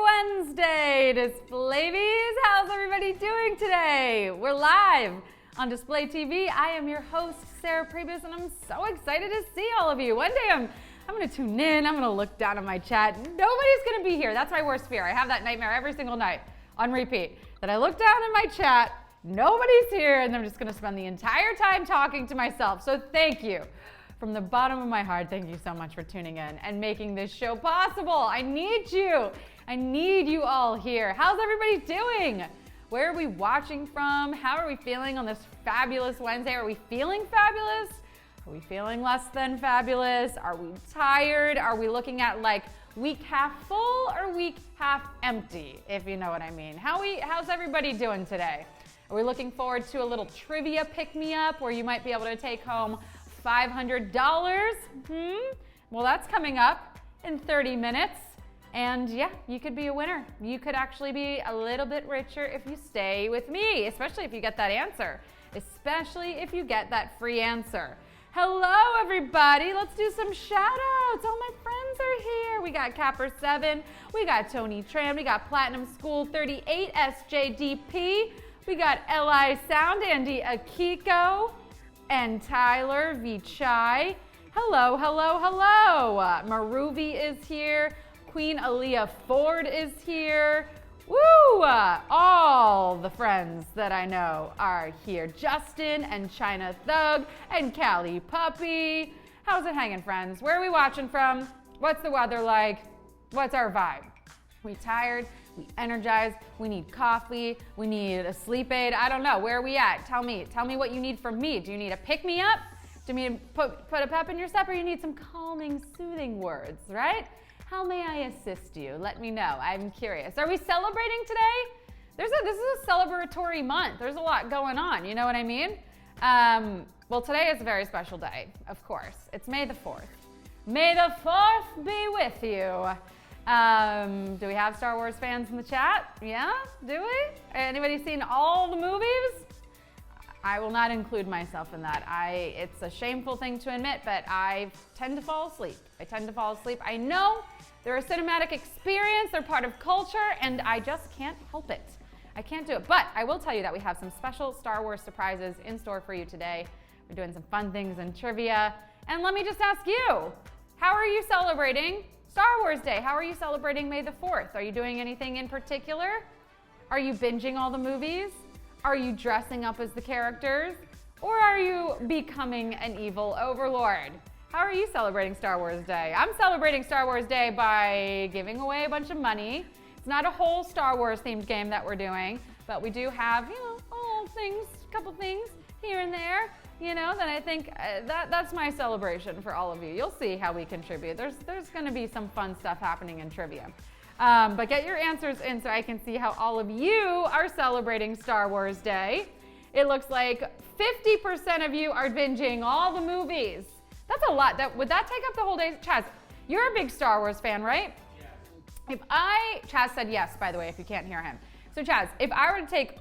Wednesday, Displays. How's everybody doing today? We're live on Display TV. I am your host, Sarah Pribis, and I'm so excited to see all of you. One day I'm going to tune in. I'm going to look down at my chat. Nobody's going to be here. That's my worst fear. I have that nightmare every single night on repeat. That I look down in my chat, nobody's here, and I'm just going to spend the entire time talking to myself. So thank you. From the bottom of my heart, thank you so much for tuning in and making this show possible. I need you. I need you all here. How's everybody doing? Where are we watching from? How are we feeling on this fabulous Wednesday? Are we feeling fabulous? Are we feeling less than fabulous? Are we tired? Are we looking at like week half full or week half empty, if you know what I mean? How's everybody doing today? Are we looking forward to a little trivia pick-me-up where you might be able to take home $500? Well, that's coming up in 30 minutes. And yeah, you could be a winner. You could actually be a little bit richer if you stay with me, especially if you get that answer, especially if you get that free answer. Hello, everybody. Let's do some shout outs. All my friends are here. We got Capper7, we got Tony Tran, we got Platinum School 38, SJDP, we got LI Sound, Andy Akiko, and Tyler Vichai. Hello, hello, hello. Maruvi is here. Queen Aaliyah Ford is here. Woo! All the friends that I know are here. Justin and China Thug and Callie Puppy. How's it hanging, friends? Where are we watching from? What's the weather like? What's our vibe? We tired? We energized? We need coffee? We need a sleep aid? I don't know. Where are we at? Tell me what you need from me. Do you need a pick-me-up? Do you need to put a pep in your step, or you need some calming, soothing words, right? How may I assist you? Let me know. I'm curious. Are we celebrating today? This is a celebratory month. There's a lot going on. You know what I mean? Well, today is a very special day, of course. It's May the 4th. May the 4th be with you. Do we have Star Wars fans in the chat? Yeah? Do we? Anybody seen all the movies? I will not include myself in that. It's a shameful thing to admit, but I tend to fall asleep. I know they're a cinematic experience, they're part of culture, and I just can't help it. I can't do it. But I will tell you that we have some special Star Wars surprises in store for you today. We're doing some fun things in trivia. And let me just ask you, how are you celebrating Star Wars Day? How are you celebrating May the 4th? Are you doing anything in particular? Are you binging all the movies? Are you dressing up as the characters? Or are you becoming an evil overlord? How are you celebrating Star Wars Day? I'm celebrating Star Wars Day by giving away a bunch of money. It's not a whole Star Wars themed game that we're doing, but we do have, a couple things here and there, that I think that's my celebration for all of you. You'll see how we contribute. There's gonna be some fun stuff happening in trivia. But get your answers in so I can see how all of you are celebrating Star Wars Day. It looks like 50% of you are binging all the movies. That's a lot. Would that take up the whole day? Chaz, you're a big Star Wars fan, right? Yes. Chaz said yes, by the way, if you can't hear him. So Chaz, if I were to take,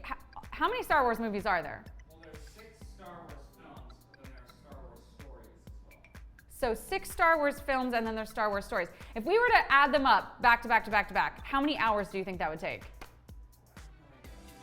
how many Star Wars movies are there? Well, there's 6 Star Wars films, and then there's Star Wars stories as So well. 6 Star Wars films, and then there's Star Wars stories. If we were to add them up back to back to back to back, how many hours do you think that would take?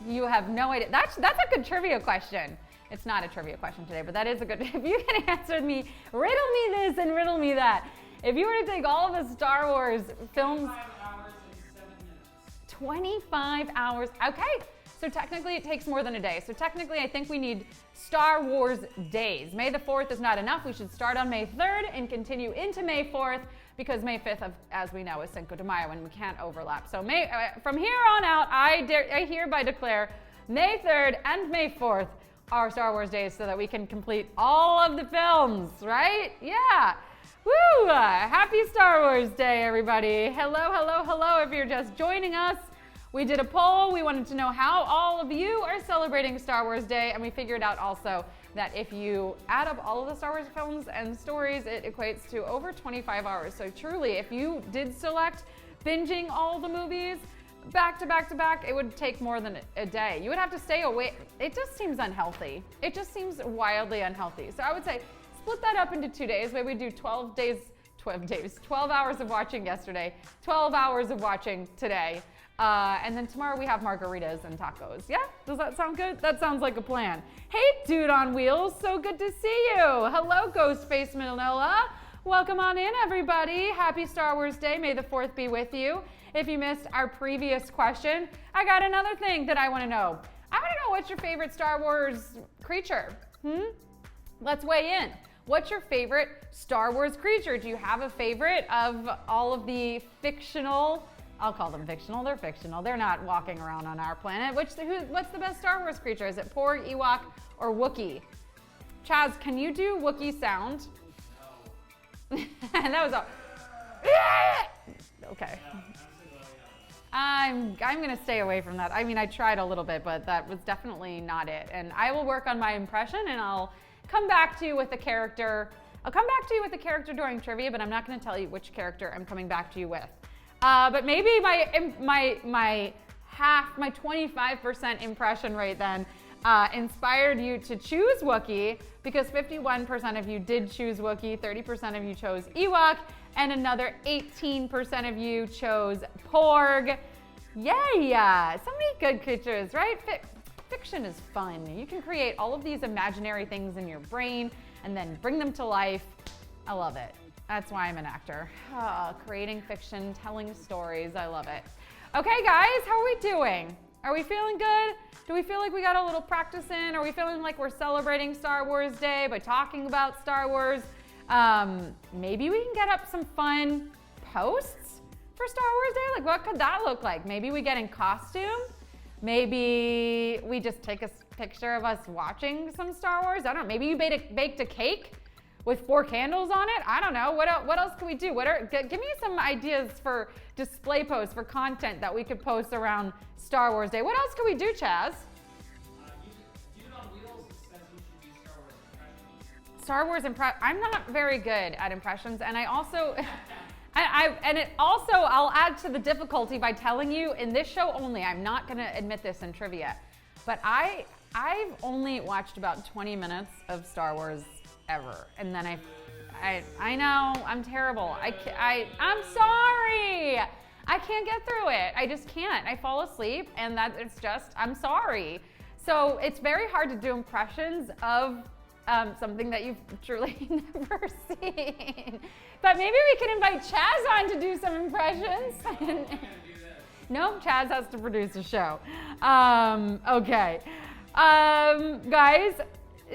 You have no idea. That's a good trivia question. It's not a trivia question today, but that is a good, if you can answer me, riddle me this and riddle me that. If you were to take all of the Star Wars films. 25 hours and 7 minutes. 25 hours, okay. So technically it takes more than a day. So technically I think we need Star Wars days. May the 4th is not enough. We should start on May 3rd and continue into May 4th because May 5th, as we know, is Cinco de Mayo and we can't overlap. So from here on out, I hereby declare May 3rd and May 4th are Star Wars days so that we can complete all of the films, right? Yeah. Woo! Happy Star Wars Day, everybody. Hello, hello, hello. If you're just joining us, we did a poll. We wanted to know how all of you are celebrating Star Wars Day, and we figured out also that if you add up all of the Star Wars films and stories, it equates to over 25 hours. So truly, if you did select binging all the movies, back to back to back, it would take more than a day. You would have to stay awake. It just seems unhealthy. It just seems wildly unhealthy. So I would say split that up into 2 days. Maybe we do 12 days 12 hours of watching yesterday, 12 hours of watching today. And then tomorrow we have margaritas and tacos. Yeah? Does that sound good? That sounds like a plan. Hey, Dude on Wheels, so good to see you. Hello, Ghostface Manila. Welcome on in, everybody. Happy Star Wars Day. May the 4th be with you. If you missed our previous question, I got another thing that I want to know. I want to know, what's your favorite Star Wars creature? Let's weigh in. What's your favorite Star Wars creature? Do you have a favorite of all of the fictional? I'll call them fictional. They're fictional. They're not walking around on our planet. What's the best Star Wars creature? Is it Porg, Ewok, or Wookiee? Chaz, can you do Wookiee sound? No. That was all. Okay. I'm gonna stay away from that. I mean, I tried a little bit, but that was definitely not it. And I will work on my impression, and I'll come back to you with a character. I'll come back to you with a character during trivia, but I'm not gonna tell you which character I'm coming back to you with. But maybe my 25% impression rate then inspired you to choose Wookiee, because 51% of you did choose Wookiee, 30% of you chose Ewok, and another 18% of you chose Porg. Yay! So many good creatures, right? Fiction is fun. You can create all of these imaginary things in your brain and then bring them to life. I love it. That's why I'm an actor. Creating fiction, telling stories. I love it. Okay, guys, how are we doing? Are we feeling good? Do we feel like we got a little practice in? Are we feeling like we're celebrating Star Wars Day by talking about Star Wars? Maybe we can get up some fun posts for Star Wars Day. Like, what could that look like? Maybe we get in costume. Maybe we just take a picture of us watching some Star Wars. I don't know. Maybe you baked a cake with 4 candles on it. I don't know. What else can we do? Give me some ideas for display posts, for content that we could post around Star Wars Day. What else can we do, Chaz? Dude on Wheels says we should do Star Wars impressions. Star Wars I'm not very good at impressions, and I also, I'll add to the difficulty by telling you, in this show only, I'm not going to admit this in trivia, but I've only watched about 20 minutes of Star Wars ever, and then I know I'm terrible. I'm sorry. I can't get through it. I just can't. I fall asleep, and I'm sorry. So it's very hard to do impressions of something that you've truly never seen. But maybe we can invite Chaz on to do some impressions. No, Chaz has to produce a show. Okay. Guys,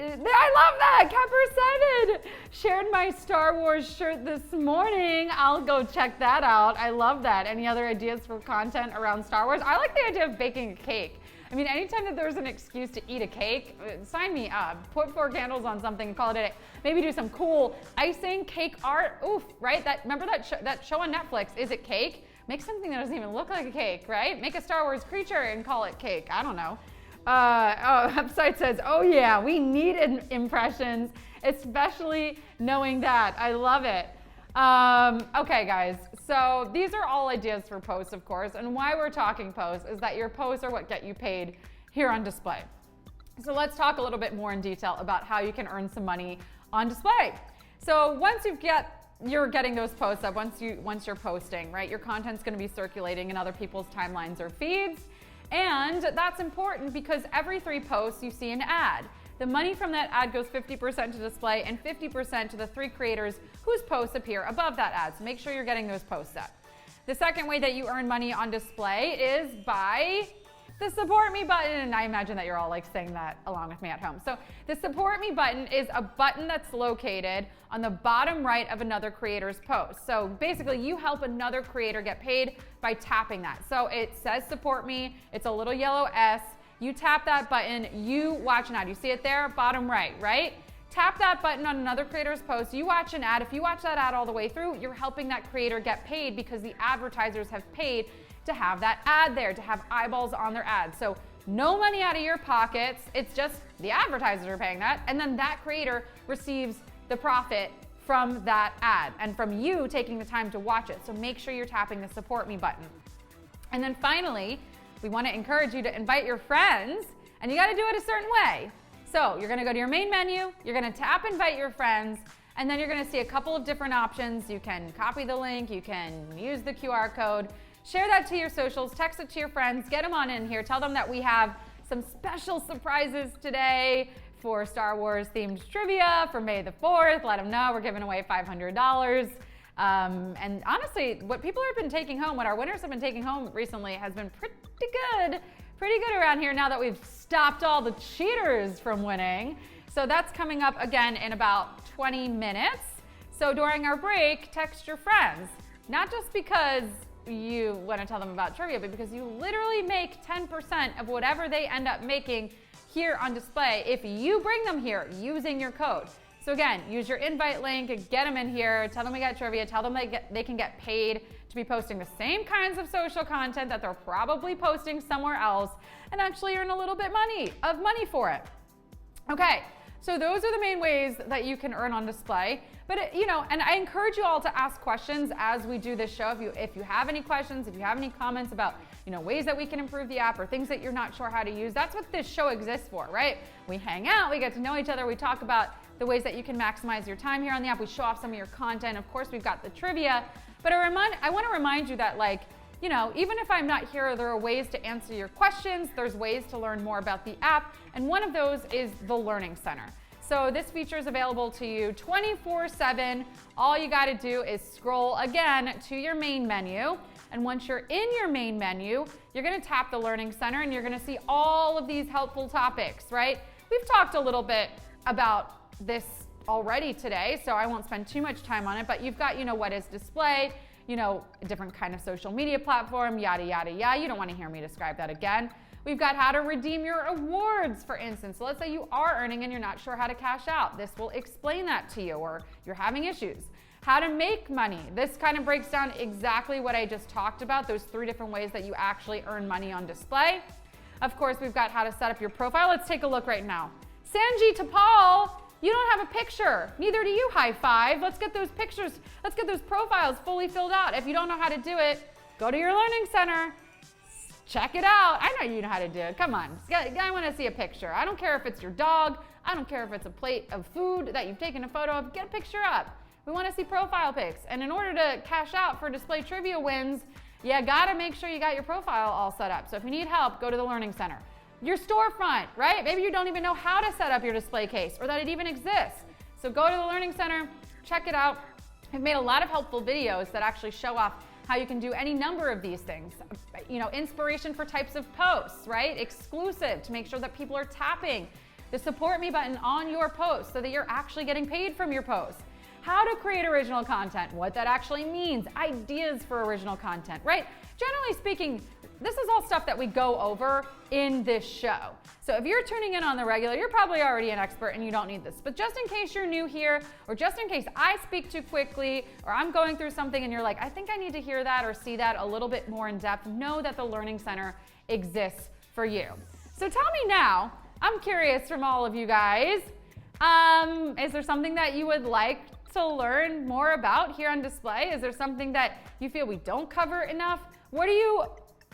I love that. Kepper7 shared my Star Wars shirt this morning. I'll go check that out. I love that. Any other ideas for content around Star Wars? I like the idea of baking a cake. I mean, anytime that there's an excuse to eat a cake, sign me up. Put 4 candles on something and call it a day. Maybe do some cool icing, cake art. Oof, right? Remember that show on Netflix, Is It Cake? Make something that doesn't even look like a cake, right? Make a Star Wars creature and call it cake. I don't know. Upside says, oh yeah, we need impressions, especially knowing that. I love it. Okay, guys, so these are all ideas for posts, of course, and why we're talking posts is that your posts are what get you paid here on display. So let's talk a little bit more in detail about how you can earn some money on display. So once you're getting those posts up, once you're posting, right, your content's going to be circulating in other people's timelines or feeds. And that's important because every 3 posts you see an ad. The money from that ad goes 50% to display and 50% to the 3 creators whose posts appear above that ad. So make sure you're getting those posts up. The second way that you earn money on display is by the Support Me button. And I imagine that you're all like saying that along with me at home. So the Support Me button is a button that's located on the bottom right of another creator's post. So basically you help another creator get paid by tapping that. So it says Support Me, it's a little yellow S. You tap that button, you watch an ad. You see it there, bottom right? Tap that button on another creator's post, you watch an ad. If you watch that ad all the way through, you're helping that creator get paid because the advertisers have paid to have that ad there, to have eyeballs on their ad. So no money out of your pockets, it's just the advertisers are paying that, and then that creator receives the profit from that ad and from you taking the time to watch it. So make sure you're tapping the Support Me button. And then finally, we want to encourage you to invite your friends, and you got to do it a certain way. So you're going to go to your main menu, you're going to tap Invite Your Friends, And then you're gonna see a couple of different options. You can copy the link, you can use the QR code, share that to your socials, text it to your friends, get them on in here, tell them that we have some special surprises today for Star Wars themed trivia for May the 4th. Let them know we're giving away $500. And honestly, what people have been taking home, what our winners have been taking home recently has been pretty good around here now that we've stopped all the cheaters from winning. So that's coming up again in about 20 minutes. So during our break, text your friends, not just because you want to tell them about trivia, but because you literally make 10% of whatever they end up making here on display if you bring them here using your code. So again, use your invite link, get them in here, tell them we got trivia, tell them they can get paid to be posting the same kinds of social content that they're probably posting somewhere else and actually earn a little bit of money for it. Okay, so those are the main ways that you can earn on display. But and I encourage you all to ask questions as we do this show. If you have any questions, if you have any comments about ways that we can improve the app or things that you're not sure how to use, that's what this show exists for, right? We hang out, we get to know each other, we talk about the ways that you can maximize your time here on the app. We show off some of your content. Of course, we've got the trivia, but I want to remind you that even if I'm not here, there are ways to answer your questions. There's ways to learn more about the app, and one of those is the Learning Center. So this feature is available to you 24/7. All you got to do is scroll again to your main menu, and once you're in your main menu, you're going to tap the Learning Center, and you're going to see all of these helpful topics, right? We've talked a little bit about this already today, so I won't spend too much time on it, but you've got, what is display, a different kind of social media platform, yada, yada, yada. You don't want to hear me describe that again. We've got how to redeem your awards, for instance. So let's say you are earning and you're not sure how to cash out. This will explain that to you, or you're having issues. How to make money. This kind of breaks down exactly what I just talked about, those 3 different ways that you actually earn money on display. Of course, we've got how to set up your profile. Let's take a look right now. Sanji Tapal, you don't have a picture. Neither do you, high five. Let's get those pictures, let's get those profiles fully filled out. If you don't know how to do it, go to your Learning Center. Check it out. I know you know how to do it. Come on. I want to see a picture. I don't care if it's your dog. I don't care if it's a plate of food that you've taken a photo of. Get a picture up. We want to see profile pics. And in order to cash out for display trivia wins, you got to make sure you got your profile all set up. So if you need help, go to the Learning Center. Your storefront, right? Maybe you don't even know how to set up your display case or that it even exists. So go to the Learning Center, check it out. I've made a lot of helpful videos that actually show off how you can do any number of these things. Inspiration for types of posts, right? Exclusive to make sure that people are tapping the support me button on your post so that you're actually getting paid from your post. How to create original content, what that actually means, ideas for original content, right? Generally speaking, this is all stuff that we go over in this show. So if you're tuning in on the regular, you're probably already an expert and you don't need this. But just in case you're new here, or just in case I speak too quickly, or I'm going through something and you're like, I think I need to hear that or see that a little bit more in depth, know that the Learning Center exists for you. So tell me now, I'm curious from all of you guys, is there something that you would like to learn more about here on display? Is there something that you feel we don't cover enough? What are you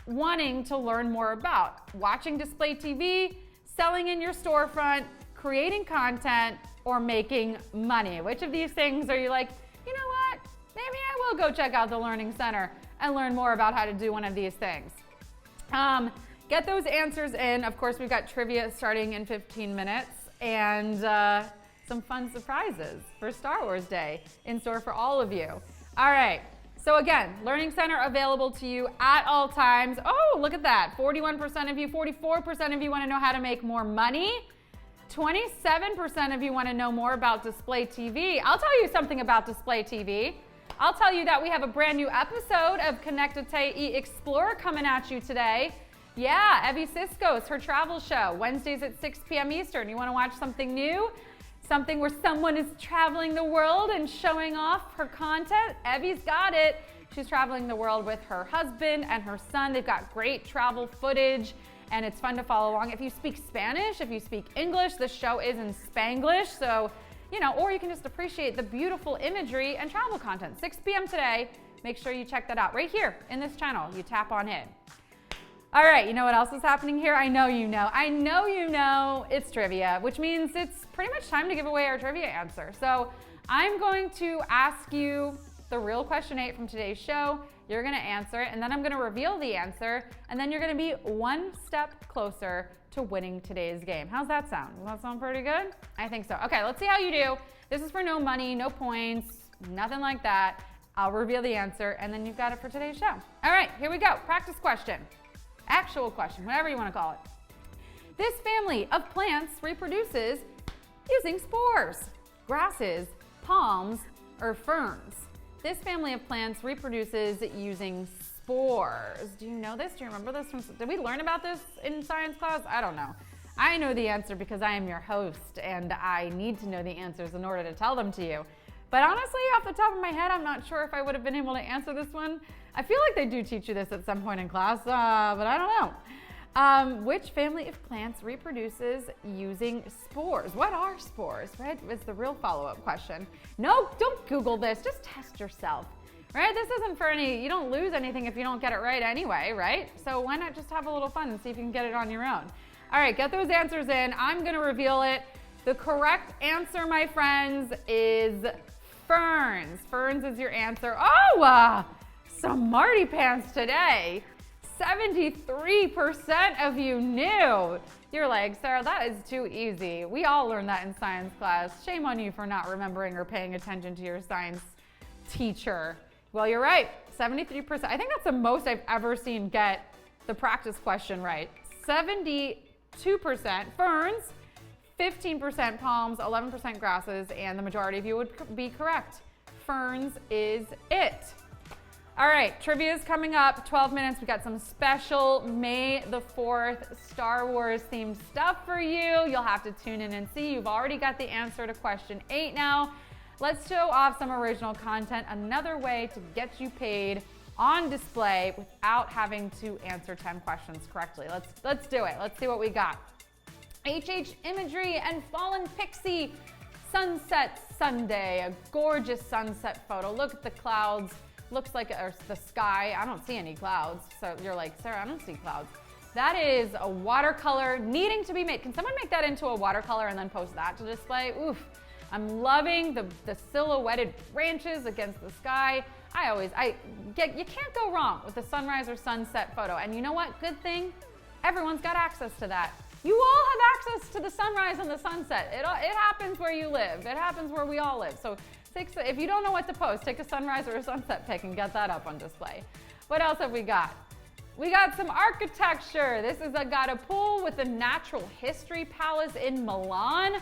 wanting to learn more about? Watching display TV, selling in your storefront, creating content, or making money? Which of these things are you like, you know what? Maybe I will go check out the Learning Center and learn more about how to do one of these things. Get those answers in. Of course, we've got trivia starting in 15 minutes and some fun surprises for Star Wars Day in store for all of you. All right. So again, Learning Center available to you at all times. Oh, look at that. 41% of you, 44% of you want to know how to make more money. 27% of you want to know more about display TV. I'll tell you something about display TV. I'll tell you that we have a brand new episode of Connectate Explorer coming at you today. Yeah, Evie Cisco's, her travel show, Wednesdays at 6 p.m. Eastern. You want to watch something new? Something where someone is traveling the world and showing off her content? Evie's got it. She's traveling the world with her husband and her son. They've got great travel footage, and it's fun to follow along. If you speak Spanish, if you speak English, the show is in Spanglish, so, or you can just appreciate the beautiful imagery and travel content. 6 p.m. today. Make sure you check that out right here in this channel. You tap on it. All right, you know what else is happening here? I know you know. It's trivia, which means it's pretty much time to give away our trivia answer. So I'm going to ask you the real question 8 from today's show. You're gonna answer it, and then I'm gonna reveal the answer, and then you're gonna be one step closer to winning today's game. How's that sound? Does that sound pretty good? I think so. Okay, let's see how you do. This is for no money, no points, nothing like that. I'll reveal the answer, and then you've got it for today's show. All right, here we go. Practice question. Actual question, whatever you want to call it. This family of plants reproduces using spores, grasses, palms, or ferns. This family of plants reproduces using spores. Do you know this? Do you remember this? Did we learn about this in science class? I don't know. I know the answer because I am your host, and I need to know the answers in order to tell them to you. But honestly, off the top of my head, I'm not sure if I would have been able to answer this one. I feel like they do teach you this at some point in class, but I don't know. Which family of plants reproduces using spores? What are spores, right? It's the real follow-up question. No, don't Google this. Just test yourself, right? This isn't for any, you don't lose anything if you don't get it right anyway, right? So why not just have a little fun and see if you can get it on your own? All right, get those answers in. I'm going to reveal it. The correct answer, my friends, is ferns. Ferns is your answer. Oh, some Marty pants today. 73% of you knew. You're like, Sarah, that is too easy. We all learned that in science class. Shame on you for not remembering or paying attention to your science teacher. Well, you're right, 73%. I think that's the most I've ever seen get the practice question right. 72% ferns, 15% palms, 11% grasses, and the majority of you would be correct. Ferns is it. All right, trivia is coming up, 12 minutes. We got some special May the 4th Star Wars themed stuff for you. You'll have to tune in and see. You've already got the answer to question 8 now. Let's show off some original content, another way to get you paid on display without having to answer 10 questions correctly. Let's do it. Let's see what we got. HH imagery and fallen pixie sunset Sunday, a gorgeous sunset photo. Look at the clouds. Looks like the sky. I don't see any clouds. So you're like, Sarah, I don't see clouds. That is a watercolor needing to be made. Can someone make that into a watercolor and then post that to display? Oof. I'm loving the silhouetted branches against the sky. You can't go wrong with a sunrise or sunset photo. And you know what? Good thing everyone's got access to that. You all have access to the sunrise and the sunset. It happens where you live. It happens where we all live. So if you don't know what to post, take a sunrise or a sunset pic and get that up on display. What else have we got? We got some architecture. This is got a pool with a natural history palace in Milan.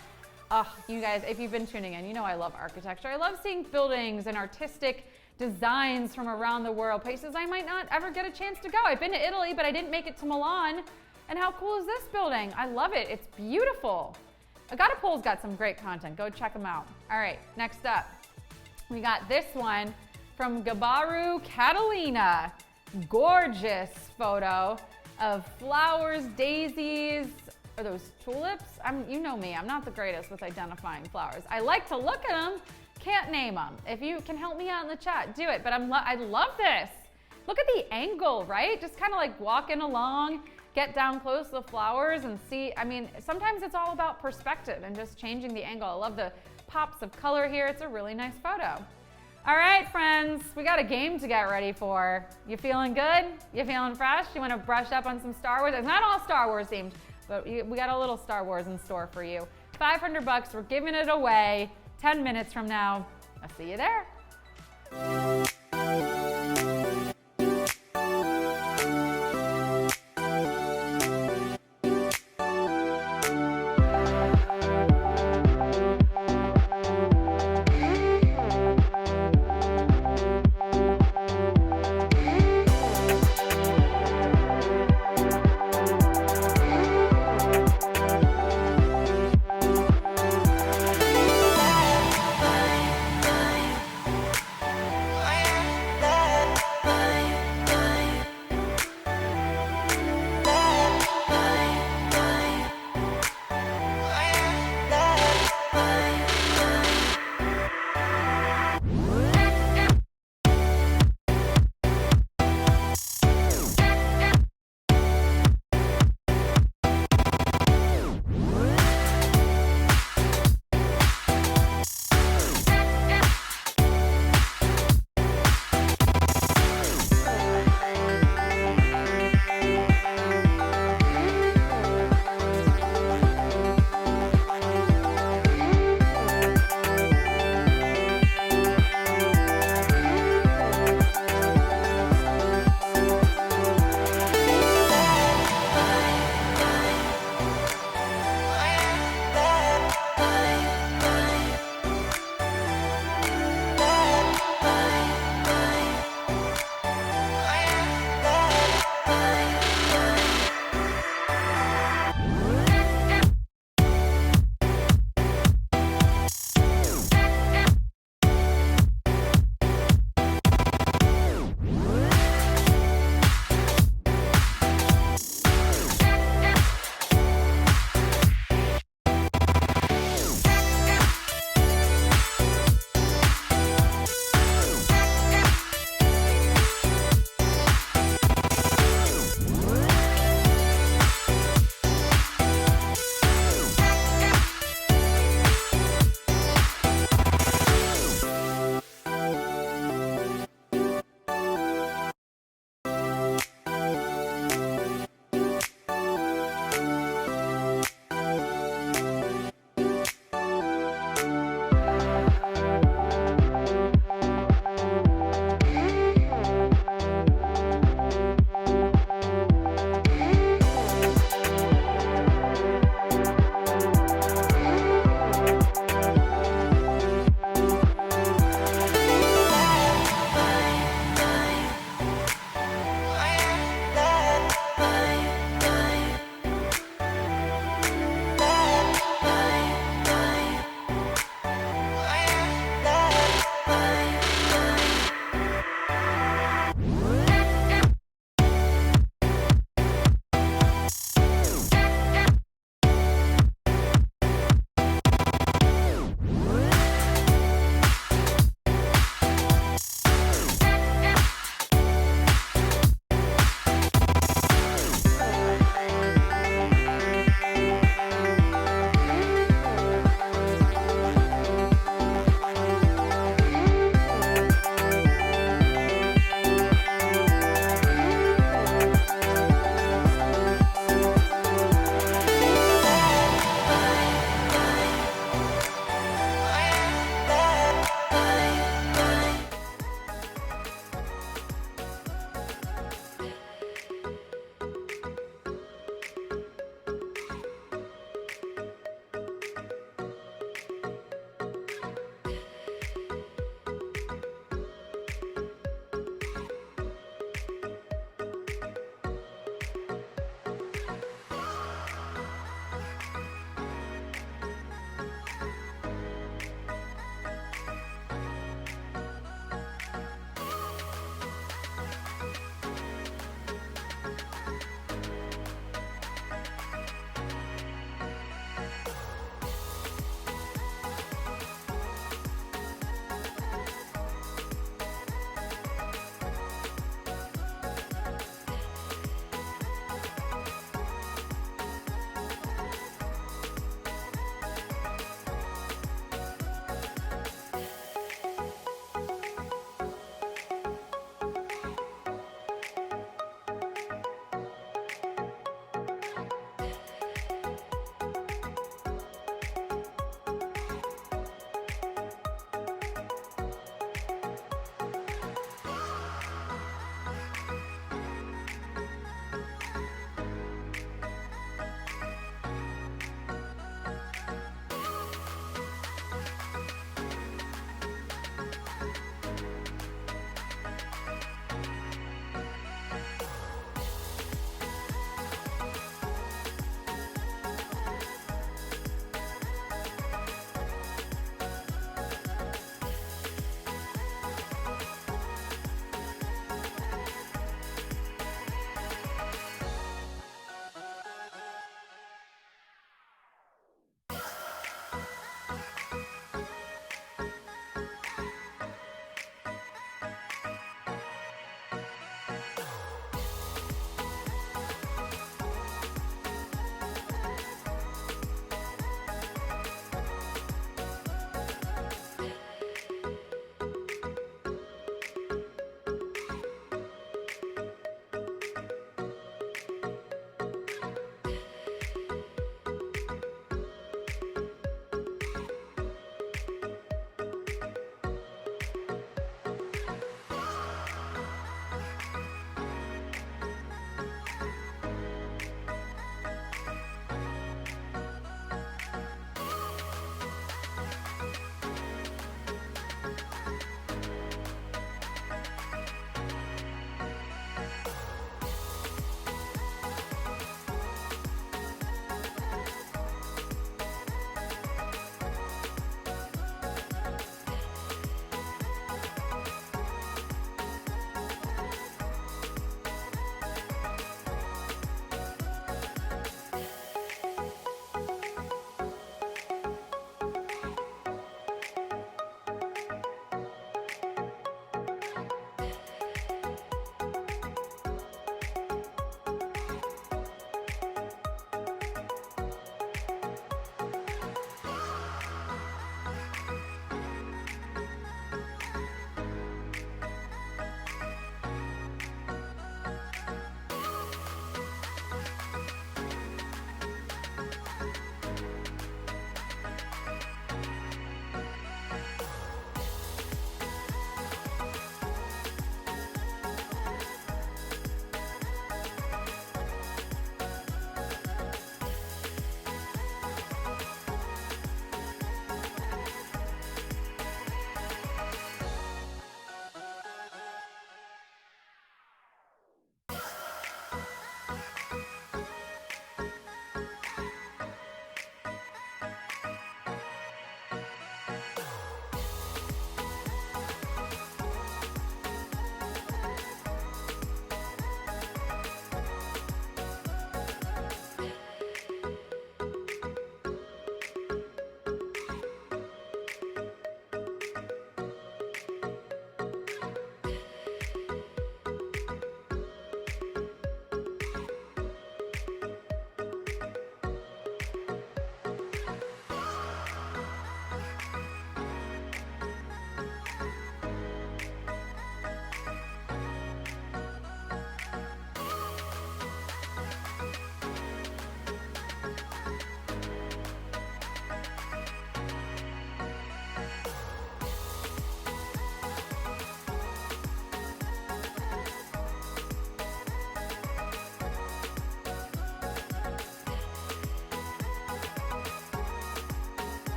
You guys, if you've been tuning in, you know I love architecture. I love seeing buildings and artistic designs from around the world, places I might not ever get a chance to go. I've been to Italy, but I didn't make it to Milan. And how cool is this building? I love it. It's beautiful. Agatapool's got some great content. Go check them out. All right, next up, we got this one from Gabaru Catalina. Gorgeous photo of flowers, daisies. Are those tulips? You know me, I'm not the greatest with identifying flowers. I like to look at them, can't name them. If you can help me out in the chat, do it. But I love this. Look at the angle, right? Just kind of like walking along, get down close to the flowers and see. I mean, sometimes it's all about perspective and just changing the angle. I love the pops of color here. It's a really nice photo. All right, friends, we got a game to get ready for. You feeling good? You feeling fresh? You want to brush up on some Star Wars? It's not all Star Wars themed, but we got a little Star Wars in store for you. $500, we're giving it away 10 minutes from now. I'll see you there.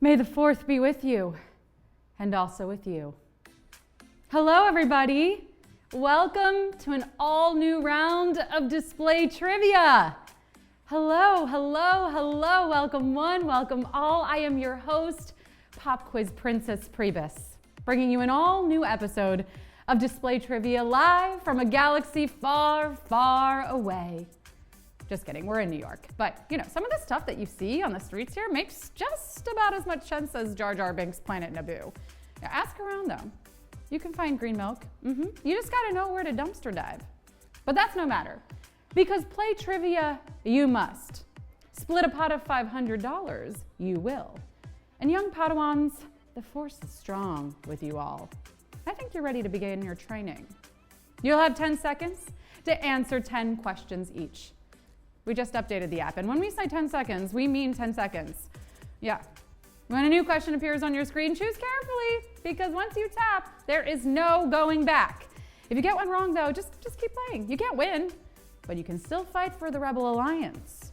May the 4th be with you, and also with you. Hello, everybody. Welcome to an all-new round of display trivia. Hello, hello, hello. Welcome one, welcome all. I am your host, Pop Quiz Princess Pribis, bringing you an all-new episode of display trivia live from a galaxy far, far away. Just kidding, we're in New York. But, some of the stuff that you see on the streets here makes just about as much sense as Jar Jar Binks' Planet Naboo. Now, ask around, though. You can find green milk. You just gotta know where to dumpster dive. But that's no matter, because play trivia you must. Split a pot of $500 you will. And young Padawans, the force is strong with you all. I think you're ready to begin your training. You'll have 10 seconds to answer 10 questions each. We just updated the app, and when we say 10 seconds, we mean 10 seconds. Yeah. When a new question appears on your screen, choose carefully, because once you tap, there is no going back. If you get one wrong, though, just keep playing. You can't win, but you can still fight for the Rebel Alliance.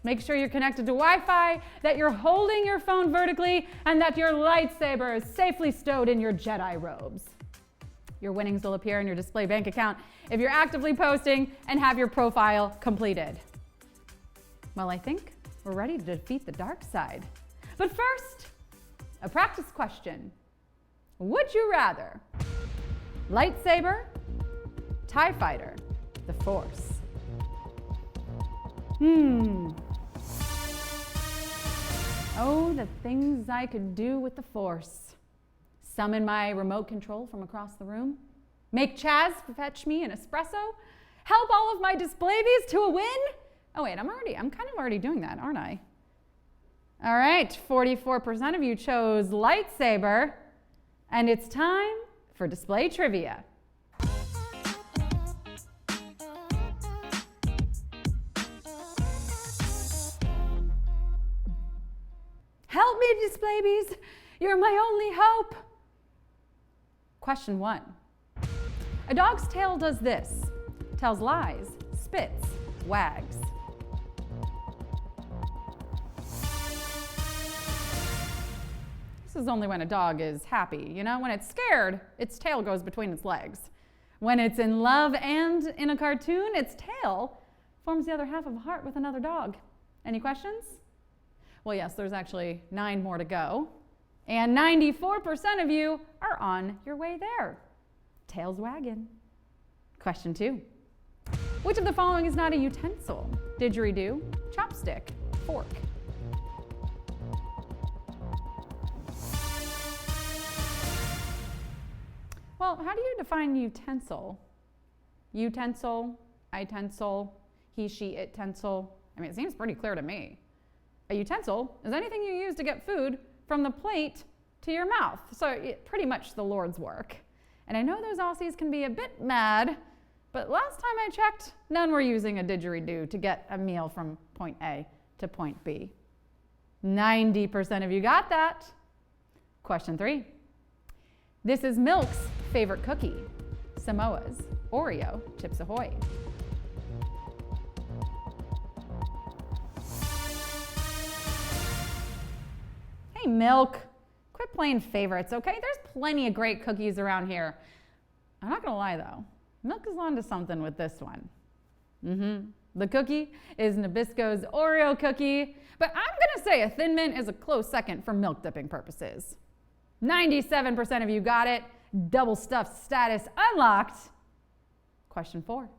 Make sure you're connected to Wi-Fi, that you're holding your phone vertically, and that your lightsaber is safely stowed in your Jedi robes. Your winnings will appear in your display bank account if you're actively posting and have your profile completed. Well, I think we're ready to defeat the dark side. But first, a practice question. Would you rather? Lightsaber, TIE fighter, the Force. Oh, the things I could do with the Force. Summon my remote control from across the room. Make Chaz fetch me an espresso. Help all of my displays to a win. Oh wait, I'm kind of already doing that, aren't I? All right, 44% of you chose lightsaber, and it's time for display trivia. Help me, display bees. You're my only hope. Question 1. A dog's tail does this: tells lies, spits, wags. This is only when a dog is happy. When it's scared, its tail goes between its legs. When it's in love and in a cartoon, its tail forms the other half of a heart with another dog. Any questions? Well, yes, there's actually 9 more to go. And 94% of you are on your way there. Tail's wagging. Question 2. Which of the following is not a utensil? Didgeridoo, chopstick, fork. Well, how do you define utensil? Utensil, itensil, he, she, it tensil. It seems pretty clear to me. A utensil is anything you use to get food from the plate to your mouth. So pretty much the Lord's work. And I know those Aussies can be a bit mad, but last time I checked, none were using a didgeridoo to get a meal from point A to point B. 90% of you got that. Question 3. This is Milk's favorite cookie. Samoa's, Oreo, Chips Ahoy. Hey, Milk, quit playing favorites, okay? There's plenty of great cookies around here. I'm not gonna lie though, Milk is onto something with this one. The cookie is Nabisco's Oreo cookie, but I'm gonna say a Thin Mint is a close second for milk dipping purposes. 97% of you got it. Double stuffed status unlocked. Question 4.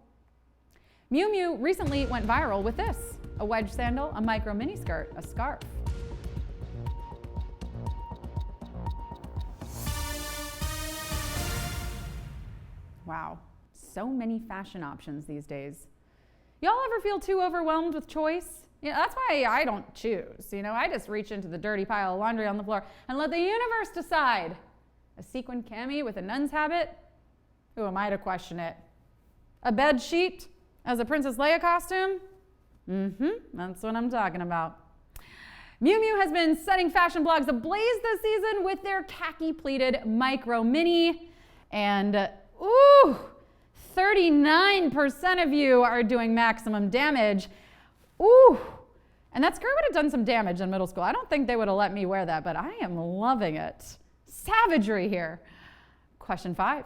Miu Miu recently went viral with this: a wedge sandal, a micro mini skirt, a scarf. Wow, so many fashion options these days. Y'all ever feel too overwhelmed with choice? That's why I don't choose. I just reach into the dirty pile of laundry on the floor and let the universe decide. A sequin cami with a nun's habit? Who am I to question it? A bed sheet as a Princess Leia costume? That's what I'm talking about. Miu Miu has been setting fashion blogs ablaze this season with their khaki pleated micro mini. And 39% of you are doing maximum damage. And that skirt would have done some damage in middle school. I don't think they would have let me wear that, but I am loving it. Savagery here. Question 5.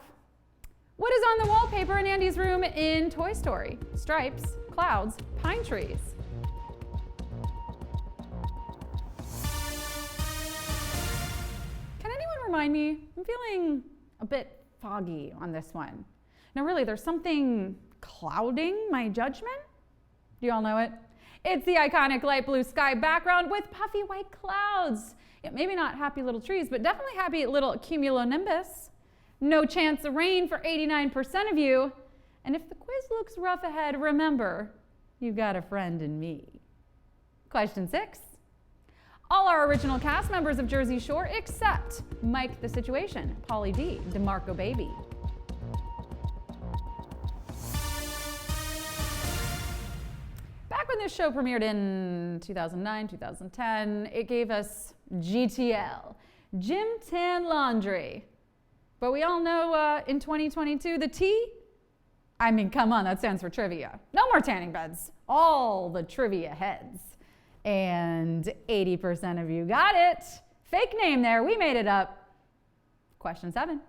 What is on the wallpaper in Andy's room in Toy Story? Stripes, clouds, pine trees. Can anyone remind me? I'm feeling a bit foggy on this one. Now really, there's something clouding my judgment. Do you all know it? It's the iconic light blue sky background with puffy white clouds. Yeah, maybe not happy little trees, but definitely happy little cumulonimbus. No chance of rain for 89% of you. And if the quiz looks rough ahead, remember, you've got a friend in me. Question 6. All our original cast members of Jersey Shore except Mike the Situation, Pauly D, DeMarco Baby. Back when this show premiered in 2009, 2010, it gave us GTL, Gym Tan Laundry. But we all know in 2022, the T, I mean, come on, that stands for trivia. No more tanning beds, all the trivia heads. And 80% of you got it. Fake name there, we made it up. Question 7.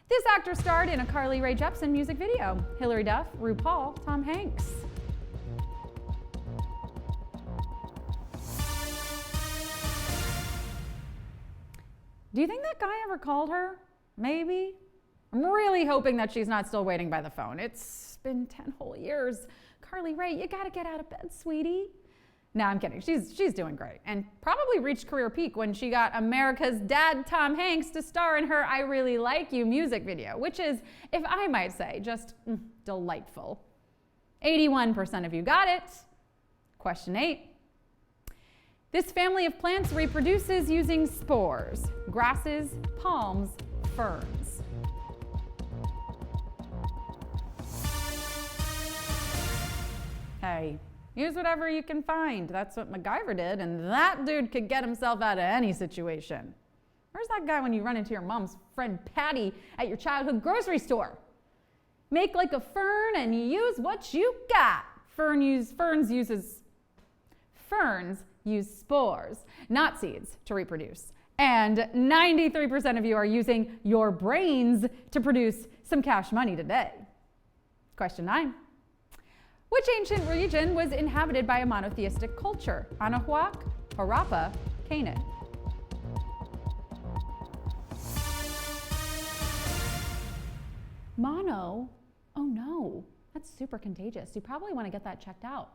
This actor starred in a Carly Rae Jepsen music video. Hilary Duff, RuPaul, Tom Hanks. Do you think that guy ever called her? Maybe. I'm really hoping that she's not still waiting by the phone. It's been 10 whole years. Carly Rae, you gotta get out of bed, sweetie. No, I'm kidding. She's doing great and probably reached career peak when she got America's dad, Tom Hanks, to star in her I Really Like You music video, which is, if I might say, just delightful. 81% of you got it. Question 8. This family of plants reproduces using spores, grasses, palms, ferns. Hey, use whatever you can find. That's what MacGyver did, and that dude could get himself out of any situation. Where's that guy when you run into your mom's friend Patty at your childhood grocery store? Make like a fern and use what you got. Ferns use spores, not seeds, to reproduce. And 93% of you are using your brains to produce some cash money today. Question 9. Which ancient region was inhabited by a monotheistic culture? Anahuac, Harappa, Canaan. Mono? Oh no, that's super contagious. You probably want to get that checked out.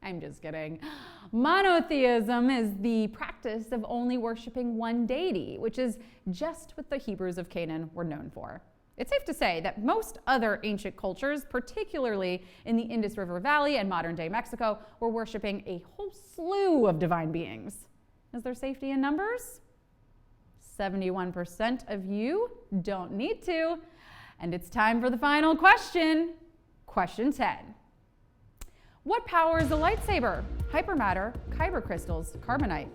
I'm just kidding. Monotheism is the practice of only worshiping one deity, which is just what the Hebrews of Canaan were known for. It's safe to say that most other ancient cultures, particularly in the Indus River Valley and modern-day Mexico, were worshiping a whole slew of divine beings. Is there safety in numbers? 71% of you don't need to. And it's time for the final question. Question 10. What powers a lightsaber? Hypermatter, kyber crystals, carbonite.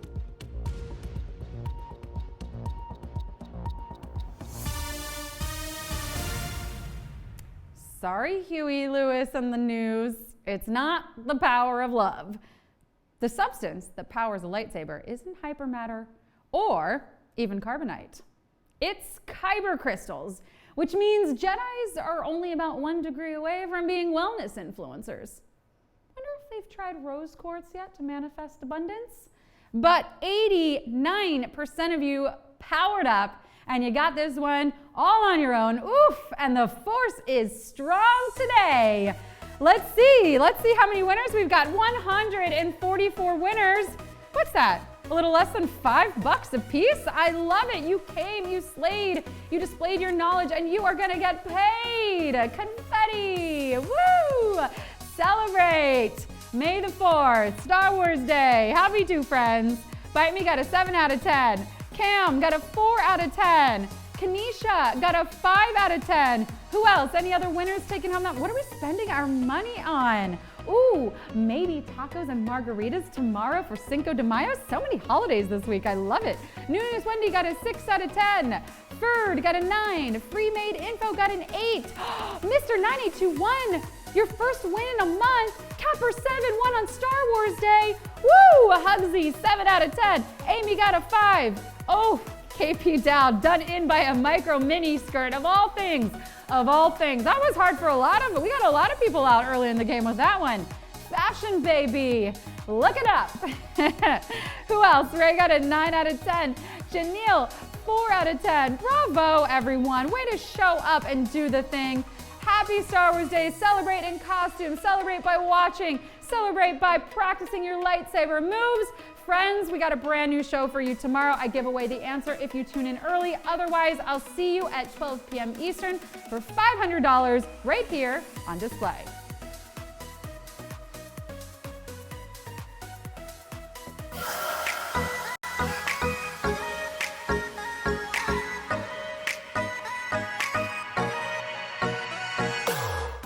Sorry, Huey Lewis and the news. It's not the power of love. The substance that powers a lightsaber isn't hypermatter or even carbonite. It's kyber crystals, which means Jedis are only about 1 degree away from being wellness influencers. Wonder if they've tried rose quartz yet to manifest abundance? But 89% of you powered up, and you got this one all on your own. Oof, and the force is strong today. Let's see how many winners. We've got 144 winners. What's that? A little less than $5 a piece? I love it. You came, you slayed, you displayed your knowledge, and you are gonna get paid. Confetti, woo! Celebrate. May the 4th, Star Wars Day. How we do, friends? Bite Me got a 7 out of 10. Cam got a 4 out of 10. Kanisha got a 5 out of 10. Who else? Any other winners taking home that? What are we spending our money on? Ooh, maybe tacos and margaritas tomorrow for Cinco de Mayo. So many holidays this week. I love it. Nunes Wendy got a 6 out of 10. Ferd got a 9. Free Made Info got an 8. Mr. 981 Your first win in a month. Capper 7 won on Star Wars Day. Woo! Hugsy, 7 out of 10. Amy got a 5. Oh, KP Dow, done in by a micro mini skirt of all things. Of all things. That was hard for a lot of, we got a lot of people out early in the game with that one. Fashion Baby, look it up. Who else? Ray got a 9 out of 10. Janelle, 4 out of 10. Bravo, everyone. Way to show up and do the thing. Happy Star Wars Day. Celebrate in costume. Celebrate by watching. Celebrate by practicing your lightsaber moves. Friends, we got a brand new show for you tomorrow. I give away the answer if you tune in early. Otherwise, I'll see you at 12 p.m. Eastern for $500 right here on display.